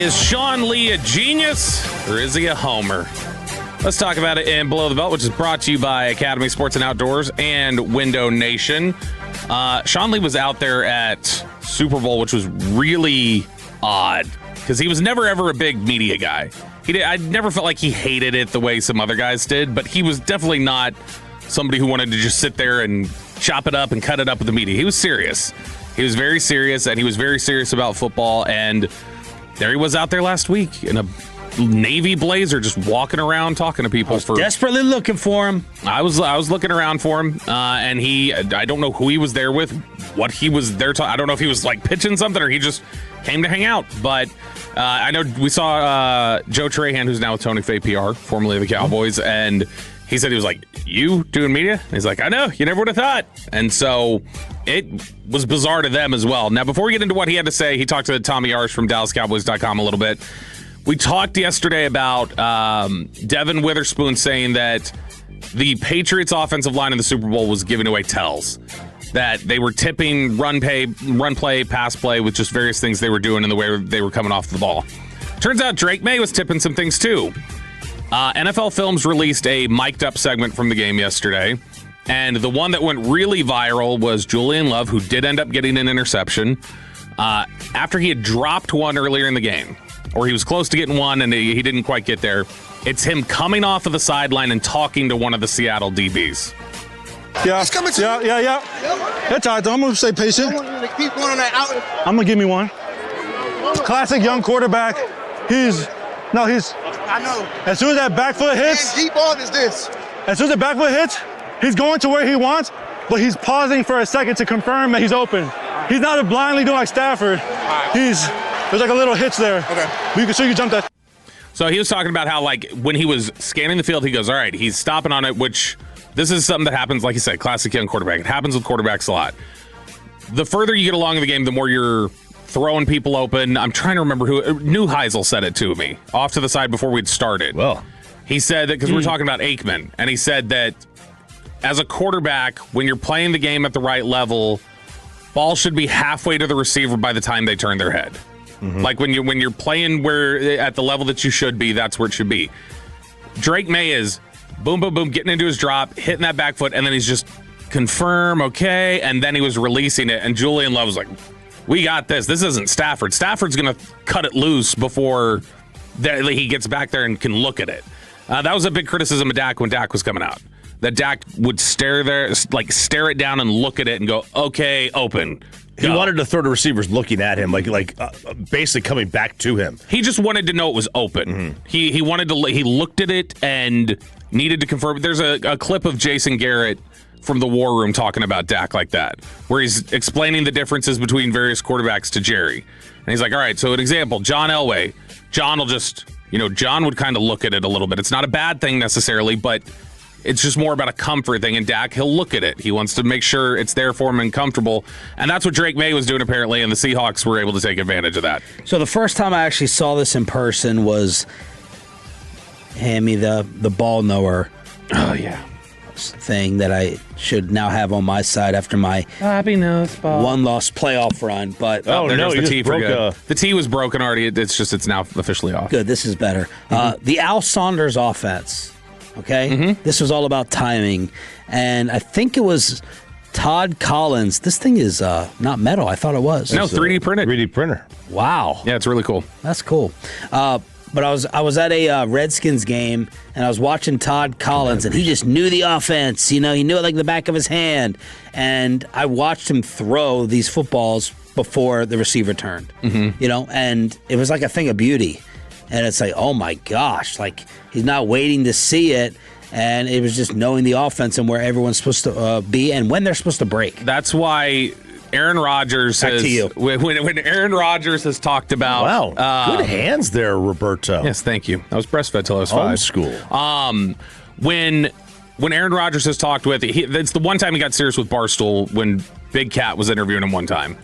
Is Sean Lee a genius or is he a homer? Let's talk about it in Below the Belt, which is brought to you by Academy Sports and Outdoors and Window Nation. Sean Lee was out there at Super Bowl, which was really odd because he was never, ever a big media guy. I never felt like he hated it the way some other guys did, but he was definitely not somebody who wanted to just sit there and chop it up and cut it up with the media. He was serious. He was very serious, and he was very serious about football, and there he was out there last week in a navy blazer, just walking around talking to people. Desperately looking for him. I was looking around for him, and I don't know who he was there with, what he was there I don't know if he was like pitching something or he just came to hang out. But I know we saw Joe Trahan, who's now with Tony Fay PR, formerly of the Cowboys, and he said he was like, "You doing media?" And he's like, "I know, you never would have thought." And so it was bizarre to them as well. Now, before we get into what he had to say, he talked to Tommy Arsh from DallasCowboys.com a little bit. We talked yesterday about Devin Witherspoon saying that the Patriots' offensive line in the Super Bowl was giving away tells, that they were tipping run play, pass play with just various things they were doing in the way they were coming off the ball. Turns out Drake May was tipping some things too. NFL Films released a mic'd up segment from the game yesterday, and the one that went really viral was Julian Love, who did end up getting an interception after he had dropped one earlier in the game, or he was close to getting one and he didn't quite get there. It's him coming off of the sideline and talking to one of the Seattle DBs. Yeah, That's all right, though. I'm going to stay patient. I want you to keep going on that out. I'm going to give me one. Classic young quarterback. I know. As soon as that back foot hits, Deep ball is this. as soon as the back foot hits, he's going to where he wants, but he's pausing for a second to confirm that he's open. He's not blindly doing like Stafford. There's like a little hitch there. Okay. You can jump that. So he was talking about how, like, when he was scanning the field, he goes, all right, he's stopping on it, which this is something that happens, like you said, classic young quarterback. It happens with quarterbacks a lot. The further you get along in the game, the more you're throwing people open. I'm trying to remember who. Neuheisel said it to me off to the side before we'd started. Well, he said that because we're talking about Aikman, and he said that as a quarterback, when you're playing the game at the right level, ball should be halfway to the receiver by the time they turn their head. Mm-hmm. Like when you're playing where at the level that you should be, that's where it should be. Drake May is boom, boom, boom, getting into his drop, hitting that back foot, and then he's just confirm, okay, and then he was releasing it, and Julian Love was like, we got this. This isn't Stafford. Stafford's going to cut it loose before he gets back there and can look at it. That was a big criticism of Dak when Dak was coming out. That Dak would stare it down and look at it and go, okay, open. He wanted to throw to receivers looking at him, like basically coming back to him. He just wanted to know it was open. Mm-hmm. He wanted to. He looked at it and needed to confirm. There's a clip of Jason Garrett from the War Room talking about Dak like that, where he's explaining the differences between various quarterbacks to Jerry. And he's like, all right, so an example, John Elway. John will just, John would kind of look at it a little bit. It's not a bad thing necessarily, but it's just more about a comfort thing. And Dak, he'll look at it. He wants to make sure it's there for him and comfortable. And that's what Drake May was doing apparently, and the Seahawks were able to take advantage of that. So the first time I actually saw this in person was Hammy, the ball knower. Oh, yeah. Thing that I should now have on my side after my one-loss playoff run. But the T for good. The T was broken already. It's now officially off. Good. This is better. Mm-hmm. The Al Saunders offense. Okay, This was all about timing, and I think it was Todd Collins. This thing is not metal. I thought it was. No, 3D printed. 3D printer. Wow. Yeah, it's really cool. That's cool. But I was at a Redskins game, and I was watching Todd Collins, and he just knew the offense. He knew it like the back of his hand. And I watched him throw these footballs before the receiver turned. Mm-hmm. And it was like a thing of beauty. And it's like, oh my gosh, like he's not waiting to see it. And it was just knowing the offense and where everyone's supposed to be and when they're supposed to break. That's why Aaron Rodgers has, when Aaron Rodgers has talked about good hands there, Roberto. Yes, thank you. I was breastfed till I was 5. Homeschool. When Aaron Rodgers has talked with, it's the one time he got serious with Barstool when Big Cat was interviewing him one time.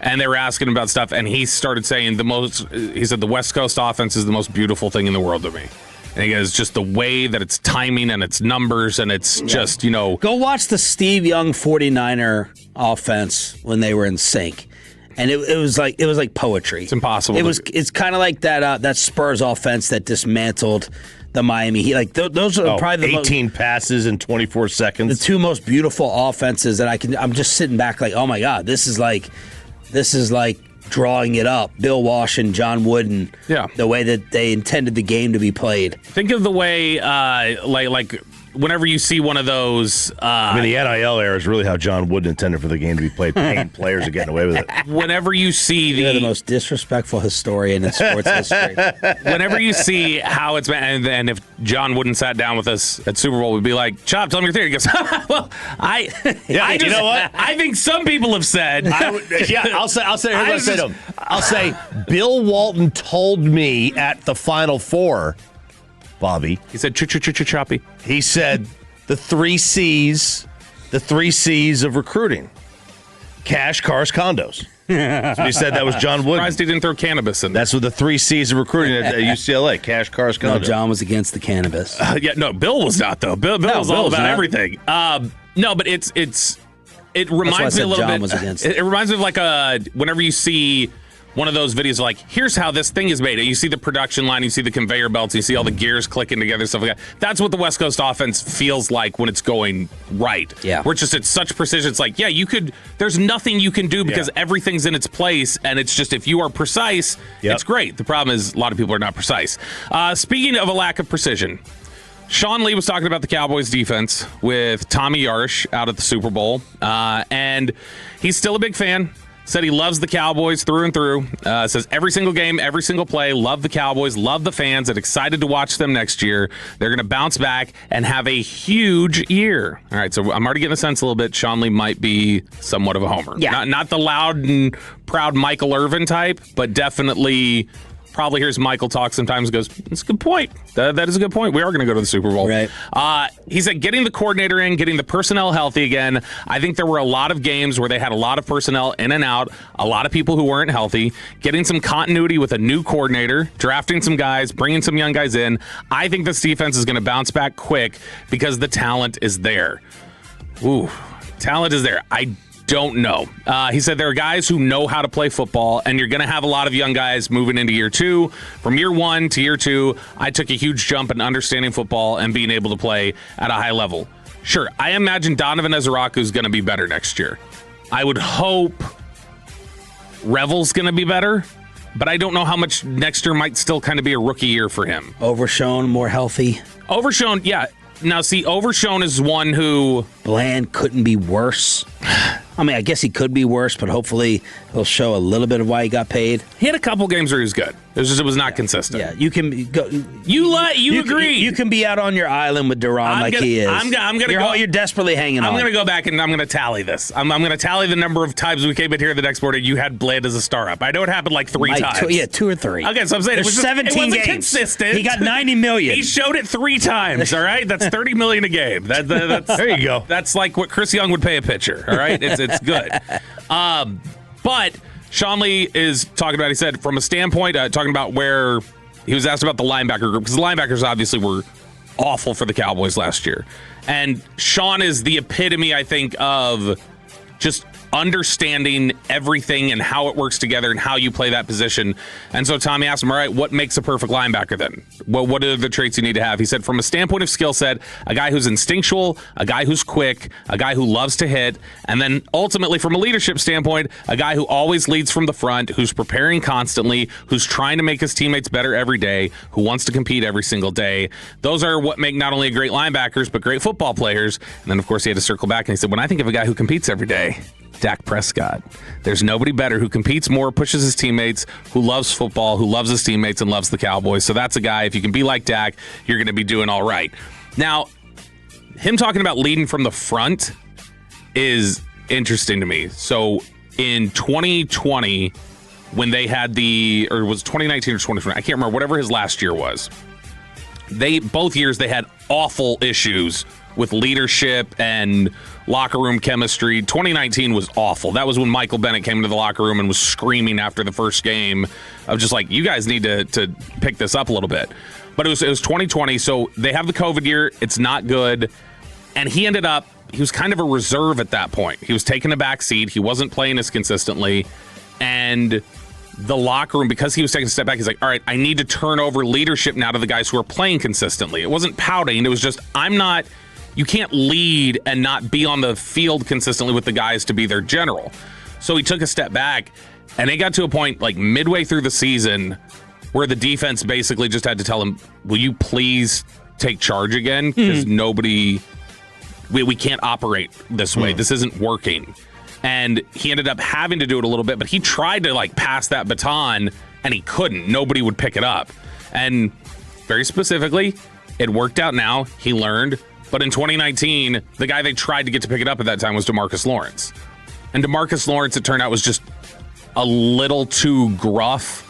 And they were asking him about stuff, and he started saying he said the West Coast offense is the most beautiful thing in the world to me. And he goes, just the way that it's timing and its numbers, and it's just, Go watch the Steve Young 49er offense when they were in sync. and it was like poetry. It's impossible. It's kind of like that Spurs offense that dismantled the Miami Heat. Like those are probably the 18 passes in 24 seconds. The two most beautiful offenses that I'm just sitting back like, oh my God, this is like drawing it up. Bill Walsh and John Wooden. Yeah. The way that they intended the game to be played. Think of the way, like whenever you see one of those. The NIL era is really how John Wooden intended for the game to be played. Paying players are getting away with it. Whenever you see You're the most disrespectful historian in sports history. Whenever you see how it's been, and if John Wooden sat down with us at Super Bowl, we'd be like, Chop, tell me your theory. He goes, well, you know what? I think some people have said. I'll say, Bill Walton told me at the Final Four, Bobby. He said, choppy. He said the three C's of recruiting: cash, cars, condos. So he said that was John Wooden. Surprised he didn't throw cannabis in there. That's what the three C's of recruiting at UCLA: cash, cars, condos. No, John was against the cannabis. Bill was not though. Bill was all about everything. No, but it reminds me a little bit. It reminds me of like whenever you see one of those videos like, here's how this thing is made. You see the production line, you see the conveyor belts, you see all the gears clicking together, stuff like that. That's what the West Coast offense feels like when it's going right. Yeah. Where it's just, it's such precision. It's like, there's nothing you can do because everything's in its place. And it's just, if you are precise, it's great. The problem is a lot of people are not precise. Speaking of a lack of precision, Sean Lee was talking about the Cowboys defense with Tommy Yarsh out at the Super Bowl. And he's still a big fan. Said he loves the Cowboys through and through. Says every single game, every single play, love the Cowboys, love the fans, and excited to watch them next year. They're going to bounce back and have a huge year. All right, so I'm already getting a sense a little bit. Sean Lee might be somewhat of a homer. Yeah. Not the loud and proud Michael Irvin type, but definitely probably hears Michael talk sometimes and goes, that's a good point. That is a good point. We are going to go to the Super Bowl. Right. He said getting the coordinator in, getting the personnel healthy again. I think there were a lot of games where they had a lot of personnel in and out, a lot of people who weren't healthy, getting some continuity with a new coordinator, drafting some guys, bringing some young guys in. I think this defense is going to bounce back quick because the talent is there. Ooh, talent is there. I don't know. He said there are guys who know how to play football, and you're going to have a lot of young guys moving into year two. From year one to year two, I took a huge jump in understanding football and being able to play at a high level. Sure, I imagine Donovan Ezraku is going to be better next year. I would hope Revel's going to be better, but I don't know how much next year might still kind of be a rookie year for him. Overshown, more healthy. Overshown, yeah. Now, see, Overshown is one who... Bland couldn't be worse. I mean, I guess he could be worse, but hopefully he'll show a little bit of why he got paid. He had a couple games where he was good. It was not consistent. Yeah, you can go. You agree? You can be out on your island with Duran he is. I'm gonna go. You're desperately hanging on. I'm gonna go back and I'm gonna tally this. I'm gonna tally the number of times we came in here the next morning. You had Bland as a star up. I know it happened like three times. Two or three. Okay, so I'm saying there's 17 games. Consistent. He got $90 million. He showed it 3 times. All right, that's $30 million a game. That's there you go. That's like what Chris Young would pay a pitcher. All right, it's good. But Sean Lee is talking about, he said, from a standpoint, talking about where he was asked about the linebacker group, because the linebackers obviously were awful for the Cowboys last year. And Sean is the epitome, I think, of just understanding everything and how it works together and how you play that position. And so Tommy asked him, all right, what makes a perfect linebacker then? Well, what are the traits you need to have? He said, from a standpoint of skill set, a guy who's instinctual, a guy who's quick, a guy who loves to hit, and then ultimately from a leadership standpoint, a guy who always leads from the front, who's preparing constantly, who's trying to make his teammates better every day, who wants to compete every single day. Those are what make not only great linebackers, but great football players. And then, of course, he had to circle back and he said, when I think of a guy who competes every day, Dak Prescott. There's nobody better who competes more, pushes his teammates, who loves football, who loves his teammates, and loves the Cowboys. So that's a guy, if you can be like Dak, you're going to be doing all right. Now, him talking about leading from the front is interesting to me. So in 2020, when they had or was 2019 or 2020, I can't remember, whatever his last year was, both years they had awful issues with leadership and locker room chemistry. 2019 was awful. That was when Michael Bennett came into the locker room and was screaming after the first game of just like, you guys need to pick this up a little bit. But it was 2020, so they have the COVID year. It's not good. And he was kind of a reserve at that point. He was taking a back seat. He wasn't playing as consistently. And the locker room, because he was taking a step back, he's like, all right, I need to turn over leadership now to the guys who are playing consistently. It wasn't pouting. It was just, you can't lead and not be on the field consistently with the guys to be their general. So he took a step back, and it got to a point like midway through the season where the defense basically just had to tell him, will you please take charge again? Because we can't operate this way. This isn't working. And he ended up having to do it a little bit, but he tried to like pass that baton and he couldn't. Nobody would pick it up. And very specifically, it worked out now. He learned. But in 2019, the guy they tried to get to pick it up at that time was DeMarcus Lawrence. And DeMarcus Lawrence, it turned out, was just a little too gruff.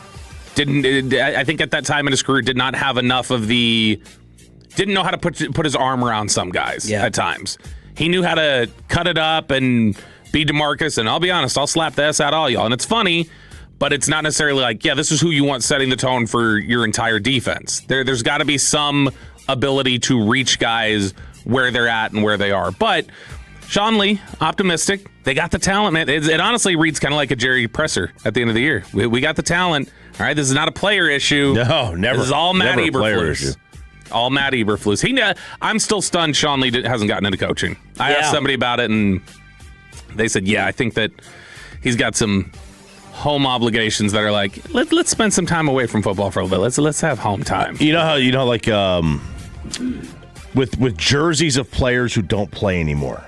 I think at that time in his career, did not have enough of didn't know how to put his arm around some guys at times. He knew how to cut it up and be DeMarcus, and I'll be honest, I'll slap the S out all y'all. And it's funny, but it's not necessarily like, yeah, this is who you want setting the tone for your entire defense. There's got to be some ability to reach guys where they're at and where they are. But Sean Lee, optimistic. They got the talent, man. It honestly reads kind of like a Jerry Presser at the end of the year. We got the talent. All right, this is not a player issue. No, never. This is all Matt never a player Eberflus. issue. All Matt Eberflus. I'm still stunned Sean Lee hasn't gotten into coaching. I asked somebody about it, and they said, yeah, I think that he's got some home obligations that are like, let's spend some time away from football for a little bit. Let's have home time. You know how, like with jerseys of players who don't play anymore,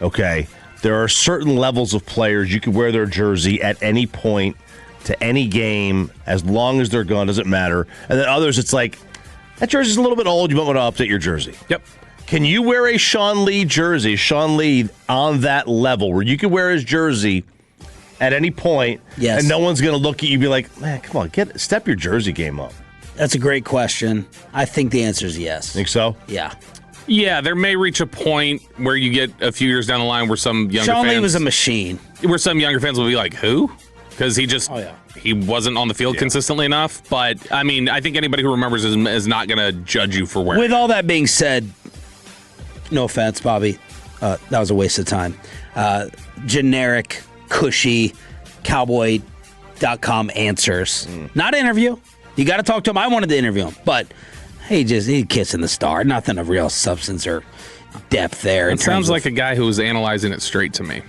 okay? There are certain levels of players you can wear their jersey at any point to any game as long as they're gone, doesn't matter. And then others, it's like, that jersey's a little bit old, you might want to update your jersey. Yep. Can you wear a Sean Lee jersey, Sean Lee on that level where you can wear his jersey at any point and no one's going to look at you and be like, man, come on, step your jersey game up? That's a great question. I think the answer is yes. Think so? Yeah. Yeah, there may reach a point where you get a few years down the line where some younger Sean fans... Lee was a machine. Where some younger fans will be like, who? Because he just... He wasn't on the field consistently enough. But, I mean, I think anybody who remembers is not going to judge you for wearing. With all that being said, no offense, Bobby. That was a waste of time. Generic, cushy, cowboy.com answers. Not interview. You got to talk to him. I wanted to interview him. But he kissing the star. Nothing of real substance or depth there. It sounds like a guy who was analyzing it straight to me.